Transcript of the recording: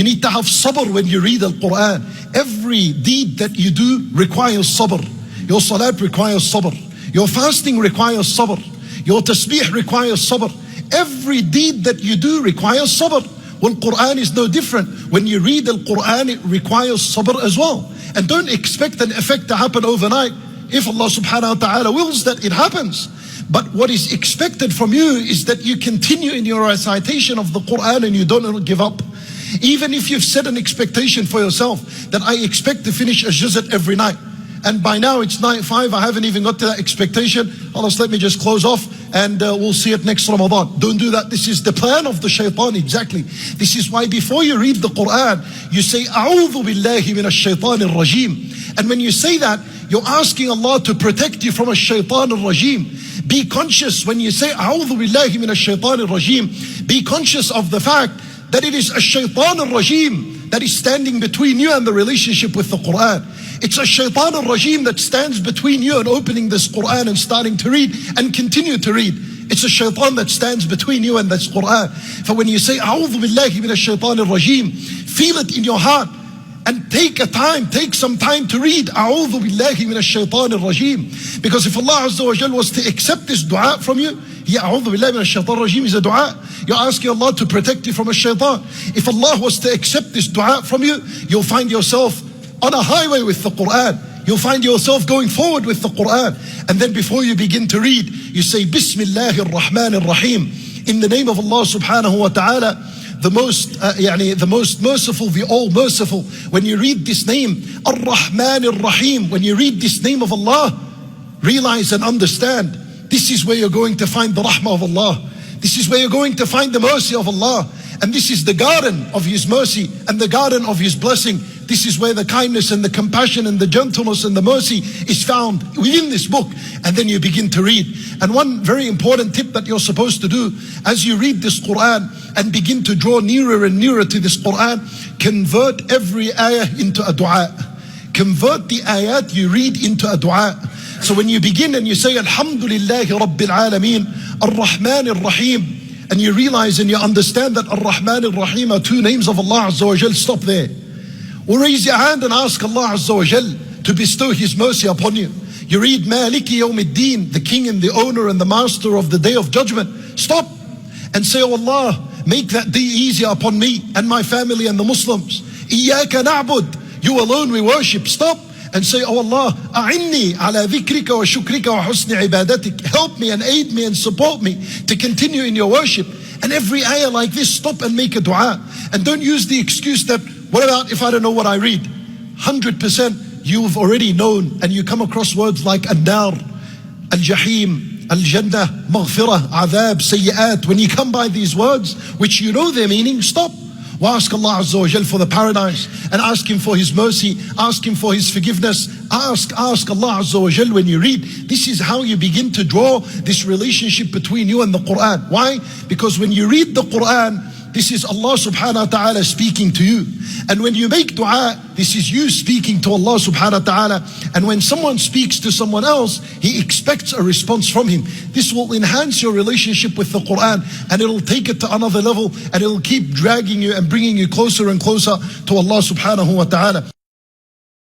You need to have sabr when you read the Quran. Every deed that you do requires sabr. Your salat requires sabr. Your fasting requires sabr. Your tasbih requires sabr. Every deed that you do requires sabr. Well, Quran is no different. When you read the Quran, it requires sabr as well. And don't expect an effect to happen overnight. If Allah subhanahu wa ta'ala wills that, it happens. But what is expected from you is that you continue in your recitation of the Quran and you don't give up. Even if you've set an expectation for yourself that I expect to finish a juzat every night, and by now it's night 5, I haven't even got to that expectation. Allah, let me just close off and we'll see it next Ramadan. Don't do that. This is the plan of the shaitan, exactly. This is why before you read the Quran, you say, A'udhu billahi minash shaitanir rajim. And when you say that, you're asking Allah to protect you from a shaitanir rajim. Be conscious when you say, A'udhu billahi minash shaitanir rajim. Be conscious of the fact that it is a shaitanir rajim that is standing between you and the relationship with the Quran. It's a shaitan al-rajim that stands between you and opening this Quran and starting to read and continue to read. It's a shaitan that stands between you and this Quran. For when you say, A'udhu billahi minash shaitan al-rajim, feel it in your heart and take some time to read A'udhu billahi minash shaitan al-rajim. Because if Allah Azza wa Jal was to accept this dua from you, A'udhu billahi minash shaitan al-rajim is a dua. You're asking Allah to protect you from a shaitan. If Allah was to accept this dua from you, you'll find yourself on a highway with the Quran. You'll find yourself going forward with the Quran. And then before you begin to read, you say, Bismillahir Rahmanir Rahim. In the name of Allah subhanahu wa ta'ala, the most merciful, the all merciful. When you read this name, Ar-Rahmanir Rahim, when you read this name of Allah, realize and understand, this is where you're going to find the rahmah of Allah. This is where you're going to find the mercy of Allah. And this is the garden of His mercy and the garden of His blessing. This is where the kindness and the compassion and the gentleness and the mercy is found within this book. And then you begin to read. And one very important tip that you're supposed to do as you read this Quran and begin to draw nearer and nearer to this Quran, convert every ayah into a dua. Convert the ayat you read into a dua. So when you begin and you say, Alhamdulillahi Rabbil Alameen, Ar-Rahman Ar-Rahim, and you realize and you understand that Ar-Rahman Ar-Rahim are two names of Allah Azza wa Jal, stop there. Or raise your hand and ask Allah Azza wa Jal to bestow His mercy upon you. You read Maliki Yawmiddin, the King and the Owner and the Master of the Day of Judgment. Stop and say, Oh Allah, make that day easier upon me and my family and the Muslims. Iyaka na'bud, you alone we worship. Stop and say, Oh Allah, a'inni ala dhikrika wa shukrika wa husni ibadatik. Help me and aid me and support me to continue in your worship. And every ayah like this, stop and make a dua. And don't use the excuse that, what about if I don't know what I read? 100% you've already known, and you come across words like an-nar, al-jahim, al-jannah, maghfirah, adhab, sayyi'at. When you come by these words, which you know their meaning, stop. Well, ask Allah Azza wa Jal for the paradise and ask Him for His mercy, ask Him for His forgiveness. Ask Allah Azza wa Jal when you read. This is how you begin to draw this relationship between you and the Quran. Why? Because when you read the Quran, this is Allah subhanahu wa ta'ala speaking to you. And when you make dua, this is you speaking to Allah subhanahu wa ta'ala. And when someone speaks to someone else, he expects a response from him. This will enhance your relationship with the Quran, and it'll take it to another level, and it'll keep dragging you and bringing you closer and closer to Allah subhanahu wa ta'ala.